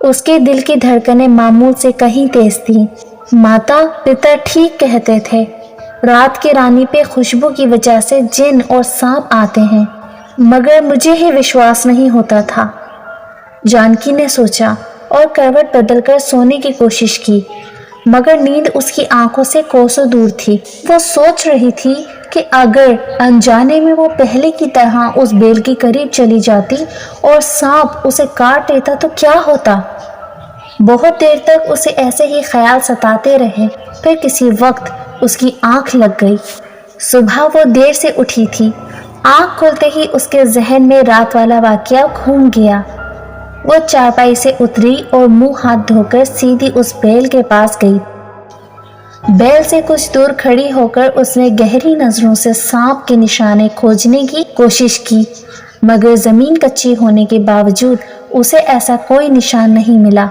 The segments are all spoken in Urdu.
اس کے دل کی دھڑکنیں معمول سے کہیں تیز تھیں۔ ماتا پتا ٹھیک کہتے تھے، رات کی رانی پہ خوشبو کی وجہ سے جن اور سانپ آتے ہیں، مگر مجھے ہی وشواس نہیں ہوتا تھا۔ جانکی نے سوچا اور کروٹ بدل کر سونے کی کوشش کی، مگر نیند اس کی آنکھوں سے کوسوں دور تھی۔ وہ سوچ رہی تھی کہ اگر انجانے میں وہ پہلے کی طرح اس بیل کے قریب چلی جاتی اور سانپ اسے کاٹ لیتا تو کیا ہوتا۔ بہت دیر تک اسے ایسے ہی خیال ستاتے رہے، پھر کسی وقت اس کی آنکھ لگ گئی۔ صبح وہ دیر سے اٹھی تھی، آنکھ کھلتے ہی اس کے ذہن میں رات والا واقعہ گھوم گیا۔ وہ چارپائی سے اتری اور منہ ہاتھ دھو کر سیدھی اس بیل کے پاس گئی۔ بیل سے کچھ دور کھڑی ہو کر اس نے گہری نظروں سے سانپ کے نشانے کھوجنے کی کوشش کی، مگر زمین کچی ہونے کے باوجود اسے ایسا کوئی نشان نہیں ملا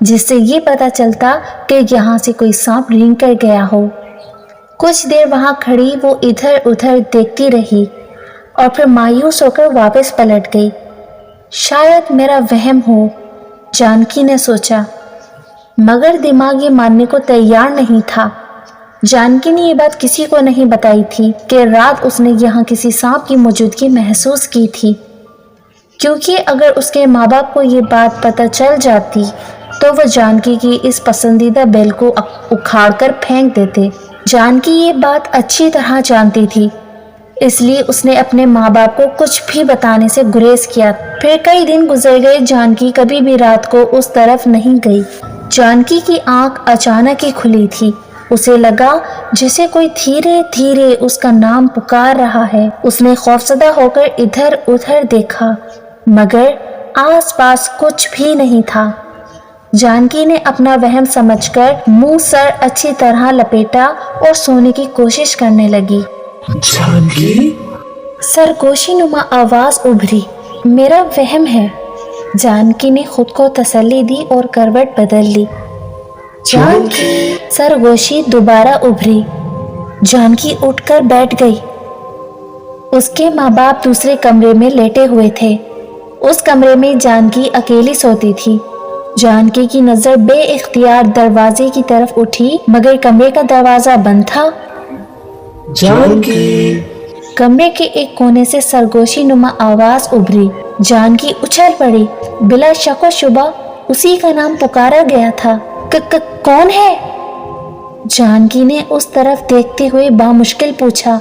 جس سے یہ پتہ چلتا کہ یہاں سے کوئی سانپ رینگ کر گیا ہو۔ کچھ دیر وہاں کھڑی وہ ادھر ادھر دیکھتی رہی اور پھر مایوس ہو کر واپس پلٹ گئی۔ شاید میرا وہم ہو، جانکی نے سوچا، مگر دماغ یہ ماننے کو تیار نہیں تھا۔ جانکی نے یہ بات کسی کو نہیں بتائی تھی کہ رات اس نے یہاں کسی سانپ کی موجودگی محسوس کی تھی، کیونکہ اگر اس کے ماں باپ کو یہ بات پتہ چل جاتی تو وہ جانکی کی اس پسندیدہ بیل کو اکھاڑ کر پھینک دیتے۔ جانکی یہ بات اچھی طرح جانتی تھی، اس لیے اس نے اپنے ماں باپ کو کچھ بھی بتانے سے گریز کیا۔ پھر کئی دن گزر گئے، جانکی کبھی بھی رات کو اس طرف نہیں گئی۔ جانکی کی آنکھ اچانک ہی کھلی تھی، اسے لگا جسے کوئی دھیرے دھیرے اس کا نام پکار رہا ہے۔ اس نے خوفزدہ ہو کر ادھر ادھر دیکھا، مگر آس پاس کچھ بھی نہیں تھا۔ جانکی نے اپنا وہم سمجھ کر منہ سر اچھی طرح لپیٹا اور سونے کی کوشش کرنے لگی۔ جانکی؟ سرگوشی نما آواز ابھری، میرا وہم ہے۔ جانکی نے خود کو تسلی دی اور کروٹ بدل لی۔ جانکی؟ سرگوشی دوبارہ ابھری۔ جانکی اٹھ کر بیٹھ گئی۔ اس کے ماں باپ دوسرے کمرے میں لیٹے ہوئے تھے۔ اس کمرے میں جانکی اکیلی سوتی تھی۔ جانکی کی نظر بے اختیار دروازے کی طرف اٹھی، مگر کمرے کا دروازہ بند تھا۔ جانکی؟ کمرے کے ایک کونے سے سرگوشی نما آواز ابھری۔ جانکی اچھل پڑی، بلا شک و شبہ اسی کا نام پکارا گیا تھا۔ کون ہے؟ جانکی نے اس طرف دیکھتے ہوئے بامشکل پوچھا۔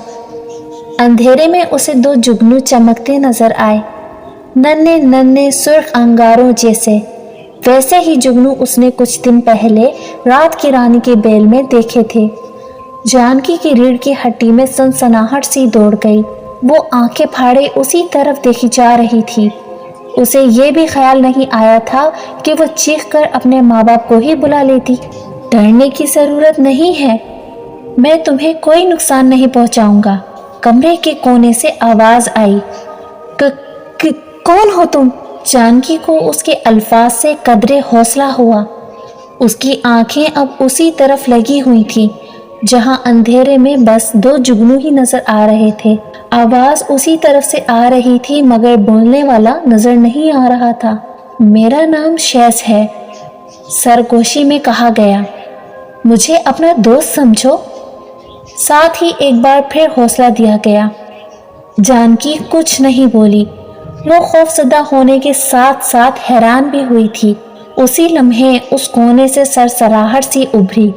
اندھیرے میں اسے دو جگنو چمکتے نظر آئے، ننھے ننھے سرخ انگاروں جیسے۔ ویسے ہی جگنو اس نے کچھ دن پہلے رات کی رانی کے بیل میں دیکھے تھے۔ جانکی کی ریڑھ کی ہڈی میں سنسناہٹ سی دوڑ گئی، وہ آنکھیں پھاڑے اسی طرف دیکھی جا رہی تھی۔ اسے یہ بھی خیال نہیں آیا تھا کہ وہ چیخ کر اپنے ماں باپ کو ہی بلا لیتی۔ ڈرنے کی ضرورت نہیں ہے، میں تمہیں کوئی نقصان نہیں پہنچاؤں گا، کمرے کے کونے سے آواز آئی۔ کون ہو تم؟ جانکی کو اس کے الفاظ سے قدرے حوصلہ ہوا۔ اس کی آنکھیں اب اسی طرف لگی ہوئی تھیں جہاں اندھیرے میں بس دو جگنو ہی نظر آ رہے تھے۔ آواز اسی طرف سے آ رہی تھی، مگر بولنے والا نظر نہیں آ رہا تھا۔ میرا نام شیس ہے، سرگوشی میں کہا گیا، مجھے اپنا دوست سمجھو۔ ساتھ ہی ایک بار پھر حوصلہ دیا گیا۔ جانکی کچھ نہیں بولی، وہ خوفزدہ ہونے کے ساتھ ساتھ حیران بھی ہوئی تھی۔ اسی لمحے اس کونے سے سرسراہٹ سی ابھری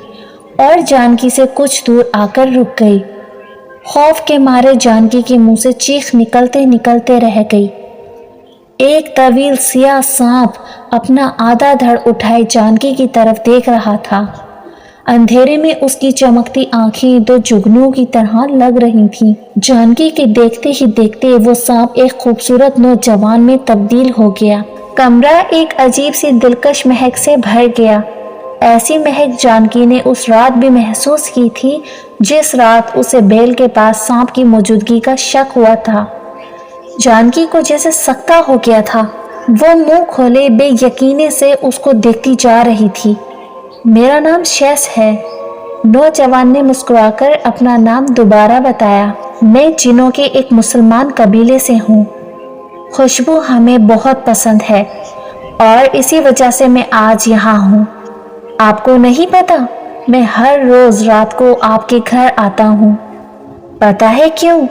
اور جانکی سے کچھ دور آ کر رک گئی۔ خوف کے مارے جانکی کے منہ سے چیخ نکلتے نکلتے رہ گئی۔ ایک طویل سیاہ سانپ اپنا آدھا دھڑ اٹھائے جانکی کی طرف دیکھ رہا تھا۔ اندھیرے میں اس کی چمکتی آنکھیں دو جگنوں کی طرح لگ رہی تھیں۔ جانکی کے دیکھتے ہی دیکھتے وہ سانپ ایک خوبصورت نوجوان میں تبدیل ہو گیا۔ کمرہ ایک عجیب سی دلکش مہک سے بھر گیا۔ ایسی مہک جانکی نے اس رات بھی محسوس کی تھی جس رات اسے بیل کے پاس سانپ کی موجودگی کا شک ہوا تھا۔ جانکی کو جیسے سکتہ ہو گیا تھا، وہ منہ کھولے بے یقینی سے اس کو دیکھتی جا رہی تھی۔ میرا نام شیس ہے، نوجوان نے مسکرا کر اپنا نام دوبارہ بتایا۔ میں جنوں کے ایک مسلمان قبیلے سے ہوں، خوشبو ہمیں بہت پسند ہے اور اسی وجہ سے میں آج یہاں ہوں۔ آپ کو نہیں پتا میں ہر روز رات کو آپ کے گھر آتا ہوں، پتا ہے کیوں؟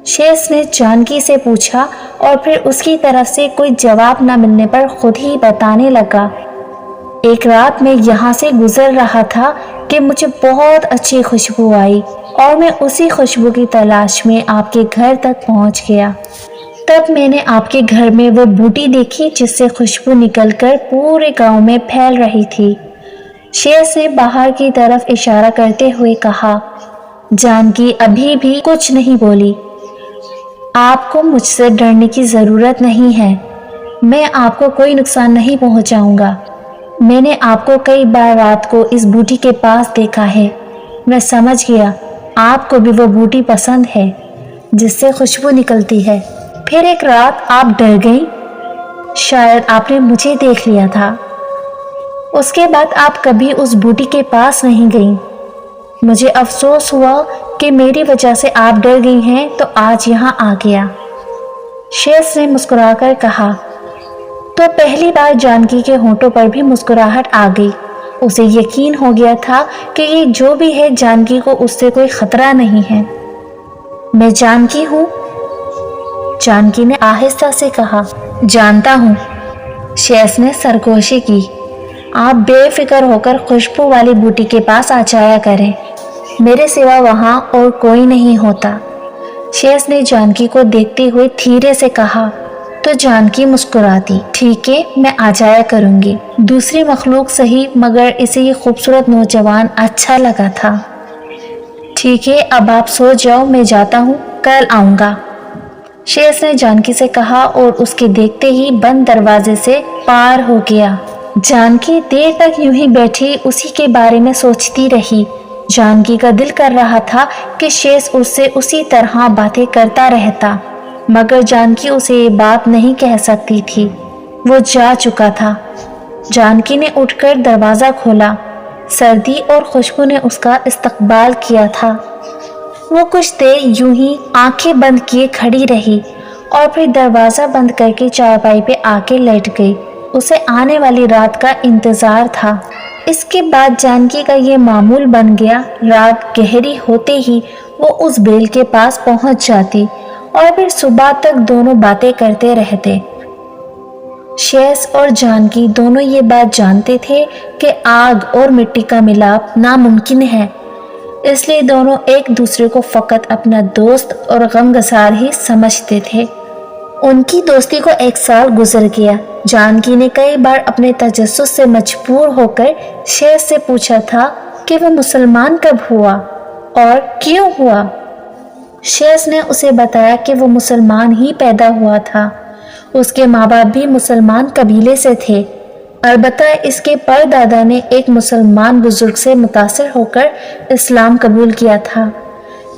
شیس نے جانکی سے پوچھا اور پھر اس کی طرف سے کوئی جواب نہ ملنے پر خود ہی بتانے لگا۔ ایک رات میں یہاں سے گزر رہا تھا کہ مجھے بہت اچھی خوشبو آئی اور میں اسی خوشبو کی تلاش میں آپ کے گھر تک پہنچ گیا۔ تب میں نے آپ کے گھر میں وہ بوٹی دیکھی جس سے خوشبو نکل کر پورے گاؤں میں پھیل رہی تھی۔ شیس نے باہر کی طرف اشارہ کرتے ہوئے کہا۔ جانکی ابھی بھی کچھ نہیں بولی۔ آپ کو مجھ سے ڈرنے کی ضرورت نہیں ہے، میں آپ کو کوئی نقصان نہیں پہنچاؤں گا۔ میں نے آپ کو کئی بار رات کو اس بوٹی کے پاس دیکھا ہے، میں سمجھ گیا آپ کو بھی وہ بوٹی پسند ہے جس سے خوشبو نکلتی ہے۔ پھر ایک رات آپ ڈر گئیں، شاید آپ نے مجھے دیکھ لیا تھا۔ اس کے بعد آپ کبھی اس بوٹی کے پاس نہیں گئیں۔ مجھے افسوس ہوا کہ میری وجہ سے آپ ڈر گئی ہیں تو آج یہاں آ گیا۔ شیس نے مسکرا کر کہا۔ تو پہلی بار جانکی کے ہونٹوں پر بھی مسکراہٹ آ گئی۔ اسے یقین ہو گیا تھا کہ یہ جو بھی ہے جانکی کو اس سے کوئی خطرہ نہیں ہے۔ میں جانکی ہوں، جانکی نے آہستہ سے کہا۔ جانتا ہوں، شیس نے سرگوشی کی۔ آپ بے فکر ہو کر خوشبو والی بوٹی کے پاس آ جایا کریں، میرے سوا وہاں اور کوئی نہیں ہوتا۔ شیس نے جانکی کو دیکھتے ہوئے دھیرے سے کہا۔ تو جانکی مسکراتی۔ ٹھیک ہے، میں آ جایا کروں گی۔ دوسری مخلوق صحیح مگر اسے یہ خوبصورت نوجوان اچھا لگا تھا۔ ٹھیک ہے، اب آپ سو جاؤ، میں جاتا ہوں، کل آؤں گا، شیس نے جانکی سے کہا اور اس کے دیکھتے ہی بند دروازے سے پار ہو گیا۔ جانکی دیر تک یوں ہی بیٹھی اسی کے بارے میں سوچتی رہی۔ جانکی کا دل کر رہا تھا کہ شیس اس سے اسی طرح باتیں کرتا رہتا، مگر جانکی اسے یہ بات نہیں کہہ سکتی تھی، وہ جا چکا تھا۔ جانکی نے اٹھ کر دروازہ کھولا۔ سردی اور خوشبو نے اس کا استقبال کیا تھا۔ وہ کچھ دیر یوں ہی آنکھیں بند کیے کھڑی رہی اور پھر دروازہ بند کر کے چارپائی پہ آ کے لیٹ گئی۔ اسے آنے والی رات کا انتظار تھا۔ اس کے بعد جانکی کا یہ معمول بن گیا، رات گہری ہوتے ہی وہ اس بیل کے پاس پہنچ جاتی اور پھر صبح تک دونوں باتیں کرتے رہتے۔ شیس اور جانکی دونوں یہ بات جانتے تھے کہ آگ اور مٹی کا ملاپ ناممکن ہے، اس لیے دونوں ایک دوسرے کو فقط اپنا دوست اور غمگسار ہی سمجھتے تھے۔ ان کی دوستی کو 1 سال گزر گیا۔ جانکی نے کئی بار اپنے تجسس سے مجبور ہو کر شیس سے پوچھا تھا کہ وہ مسلمان کب ہوا اور کیوں ہوا۔ شیس نے اسے بتایا کہ وہ مسلمان ہی پیدا ہوا تھا، اس کے ماں باپ بھی مسلمان قبیلے سے تھے، البتہ اس کے پردادا نے ایک مسلمان بزرگ سے متاثر ہو کر اسلام قبول کیا تھا۔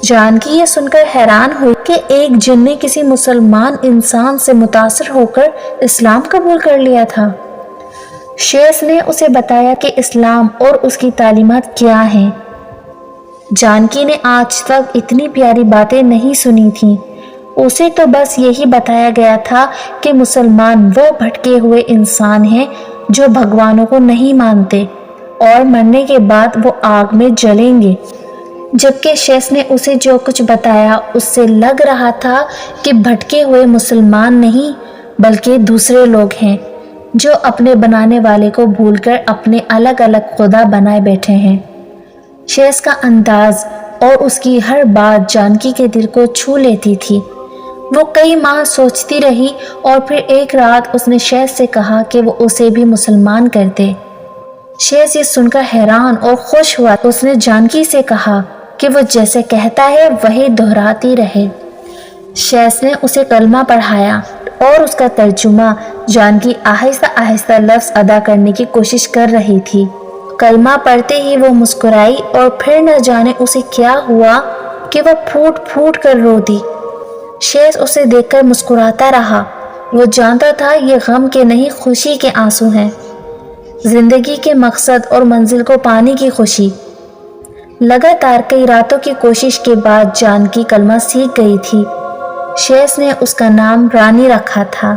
جانکی یہ سن کر حیران ہوئی کہ ایک جن نے کسی مسلمان انسان سے متاثر ہو کر اسلام قبول کر لیا تھا۔ شیس نے اسے بتایا کہ اسلام اور اس کی تعلیمات کیا ہیں۔ جانکی نے آج تک اتنی پیاری باتیں نہیں سنی تھیں۔ اسے تو بس یہی بتایا گیا تھا کہ مسلمان وہ بھٹکے ہوئے انسان ہیں جو بھگوانوں کو نہیں مانتے اور مرنے کے بعد وہ آگ میں جلیں گے، جبکہ شیس نے اسے جو کچھ بتایا اس سے لگ رہا تھا کہ بھٹکے ہوئے مسلمان نہیں بلکہ دوسرے لوگ ہیں جو اپنے بنانے والے کو بھول کر اپنے الگ الگ خدا بنائے بیٹھے ہیں۔ شیس کا انداز اور اس کی ہر بات جانکی کے دل کو چھو لیتی تھی۔ وہ کئی ماہ سوچتی رہی اور پھر ایک رات اس نے شیس سے کہا کہ وہ اسے بھی مسلمان کر دے۔ شیس یہ سن کر حیران اور خوش ہوا۔ اس نے جانکی سے کہا کہ وہ جیسے کہتا ہے وہی دہراتی رہے۔ شیس نے اسے کلمہ پڑھایا اور اس کا ترجمہ۔ جانکی آہستہ آہستہ لفظ ادا کرنے کی کوشش کر رہی تھی۔ کلمہ پڑھتے ہی وہ مسکرائی اور پھر نہ جانے اسے کیا ہوا کہ وہ پھوٹ پھوٹ کر رو دی۔ شیس اسے دیکھ کر مسکراتا رہا۔ وہ جانتا تھا یہ غم کے نہیں خوشی کے آنسو ہیں، زندگی کے مقصد اور منزل کو پانے کی خوشی۔ لگاتار کئی راتوں کی کوشش کے بعد جانکی کلمہ سیکھ گئی تھی۔ شیس نے اس کا نام رانی رکھا تھا۔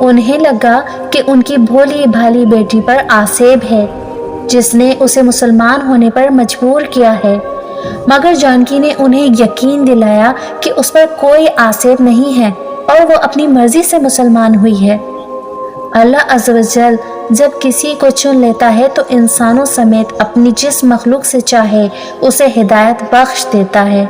انہیں لگا کہ ان کی بھولی بھالی بیٹی پر آسیب ہے جس نے اسے مسلمان ہونے پر مجبور کیا ہے، مگر جانکی نے انہیں یقین دلایا کہ اس پر کوئی آسیب نہیں ہے اور وہ اپنی مرضی سے مسلمان ہوئی ہے۔ اللہ عز و جل جب کسی کو چن لیتا ہے تو انسانوں سمیت اپنی جس مخلوق سے چاہے اسے ہدایت بخش دیتا ہے۔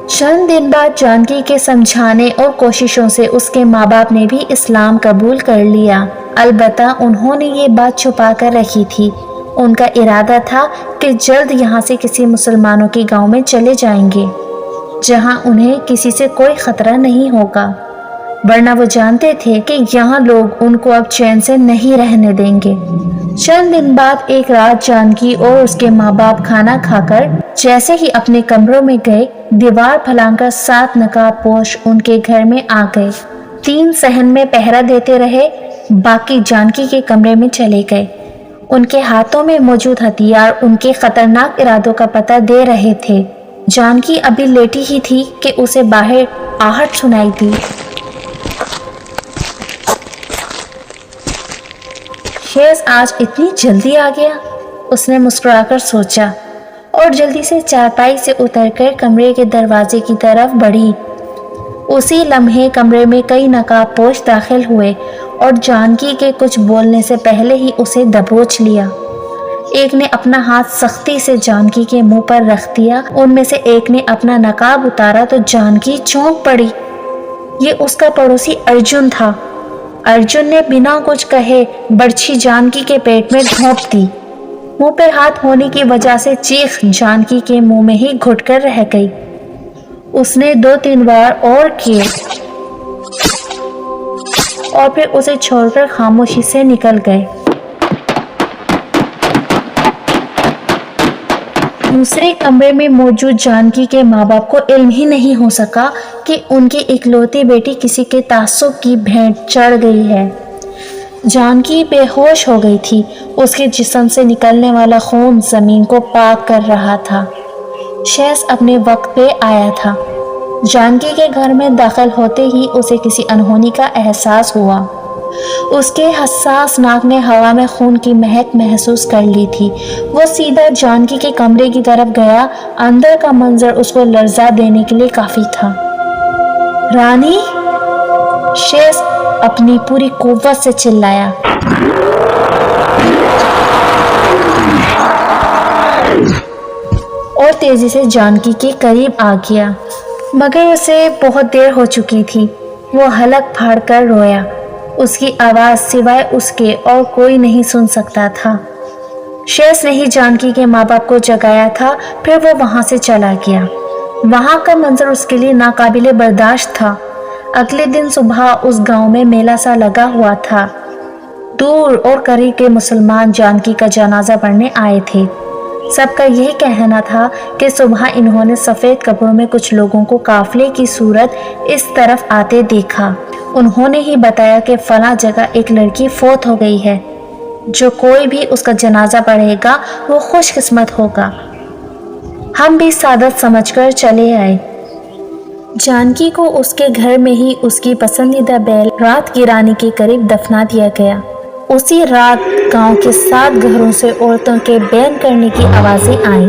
چند دن بعد جانکی کے سمجھانے اور کوششوں سے اس کے ماں باپ نے بھی اسلام قبول کر لیا، البتہ انہوں نے یہ بات چھپا کر رکھی تھی۔ ان کا ارادہ تھا کہ جلد یہاں سے کسی مسلمانوں کے گاؤں میں چلے جائیں گے جہاں انہیں کسی سے کوئی خطرہ نہیں ہوگا، ورنہ وہ جانتے تھے کہ یہاں لوگ ان کو اب چین سے نہیں رہنے دیں گے۔ چند دن بعد ایک رات جانکی اور اس کے ماں باپ کھانا کھا کر جیسے ہی اپنے کمروں میں گئے، دیوار پھلانگ کر 7 نقاب پوش ان کے گھر میں آ گئے۔ 3 صحن میں پہرا دیتے رہے، باقی جانکی کے کمرے میں چلے گئے۔ ان کے ہاتھوں میں موجود ہتھیار ان کے خطرناک ارادوں کا پتہ دے رہے تھے۔ جانکی ابھی لیٹی ہی تھی کہ اسے باہر آہٹ سنائی دی۔ شیز آج اتنی جلدی آ گیا، اس نے مسکرا کر سوچا اور جلدی سے چارپائی سے اتر کر کمرے کے دروازے کی طرف بڑھی۔ اسی لمحے کمرے میں کئی نقاب پوش داخل ہوئے اور جانکی کے کچھ بولنے سے پہلے ہی اسے دبوچ لیا۔ ایک نے اپنا ہاتھ سختی سے جانکی کے منہ پر رکھ دیا، ان میں سے ایک نے اپنا نقاب اتارا تو جانکی چونک پڑی۔ یہ اس کا پڑوسی ارجن تھا۔ ارجن نے بنا کچھ کہے برچھی جانکی کے پیٹ میں گھونپ دی۔ منہ پہ ہاتھ ہونے کی وجہ سے چیخ جانکی کے منہ میں ہی گھٹ کر رہ گئی۔ اس نے 2-3 بار اور کیے اور پھر اسے چھوڑ کر خاموشی سے نکل گئے۔ دوسرے کمرے میں موجود جانکی کے ماں باپ کو علم ہی نہیں ہو سکا کہ ان کی اکلوتی بیٹی کسی کے تعصب کی بھینٹ چڑھ گئی ہے۔ جانکی بے ہوش ہو گئی تھی، اس کے جسم سے نکلنے والا خون زمین کو پاک کر رہا تھا۔ شیز اپنے وقت پہ آیا تھا۔ جانکی کے گھر میں داخل ہوتے ہی اسے کسی انہونی کا احساس ہوا۔ اس کے حساس ناک نے ہوا میں خون کی مہک محسوس کر لی تھی۔ وہ سیدھا جانکی کے کمرے کی طرف گیا۔ اندر کا منظر اس کو لرزا دینے کے لیے کافی تھا۔ رانی! شیز اپنی پوری قوت سے چلایا۔ اور تیزی سے جانکی کے قریب آ گیا، مگر اسے بہت دیر ہو چکی تھی۔ وہ حلق پھاڑ کر رویا۔ اس کی آواز سوائے اس کے اور کوئی نہیں سن سکتا تھا۔ شیز نے ہی جانکی کے ماں باپ کو جگایا تھا، پھر وہ وہاں سے چلا گیا۔ وہاں کا منظر اس کے لیے ناقابل برداشت تھا۔ اگلے دن صبح اس گاؤں میں میلہ سا لگا ہوا تھا۔ دور اور قریب کے مسلمان جانکی کا جنازہ پڑھنے آئے تھے۔ سب کا یہی کہنا تھا کہ صبح انہوں نے سفید کپڑوں میں کچھ لوگوں کو قافلے کی صورت اس طرف آتے دیکھا۔ انہوں نے ہی بتایا کہ فلاں جگہ ایک لڑکی فوت ہو گئی ہے، جو کوئی بھی اس کا جنازہ پڑھے گا وہ خوش قسمت ہوگا۔ ہم بھی سعادت سمجھ کر چلے آئے۔ جانکی کو اس کے گھر میں ہی اس کی پسندیدہ بیل رات کی رانی کے قریب دفنا دیا گیا۔ اسی رات گاؤں کے 7 گھروں سے عورتوں کے بین کرنے کی آوازیں آئیں۔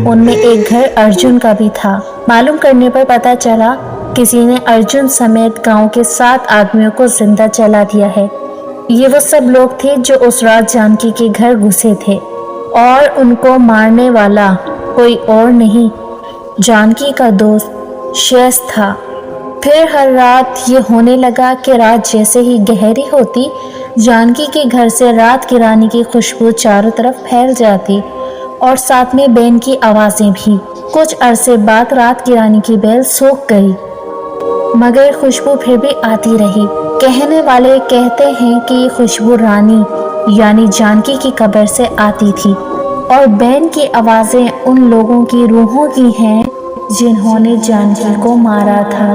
ان میں ایک گھر ارجن کا بھی تھا۔ معلوم کرنے پر پتہ چلا کسی نے ارجن سمیت گاؤں کے 7 آدمیوں کو زندہ جلا دیا ہے۔ یہ وہ سب لوگ تھے جو اس رات جانکی کے گھر گھسے تھے، اور ان کو مارنے والا کوئی اور نہیں، جانکی کا دوست شیز تھا۔ پھر ہر رات یہ ہونے لگا کہ رات جیسے ہی گہری ہوتی، جانکی کے گھر سے رات کی رانی کی خوشبو چاروں طرف پھیل جاتی، اور ساتھ میں بین کی آوازیں بھی۔ کچھ عرصے بعد رات کی رانی کی بیل سوکھ گئی، مگر خوشبو پھر بھی آتی رہی۔ کہنے والے کہتے ہیں کہ یہ خوشبو رانی یعنی جانکی کی قبر سے آتی تھی، اور بین کی آوازیں ان لوگوں کی روحوں کی ہیں جنہوں نے جانکی کو مارا تھا۔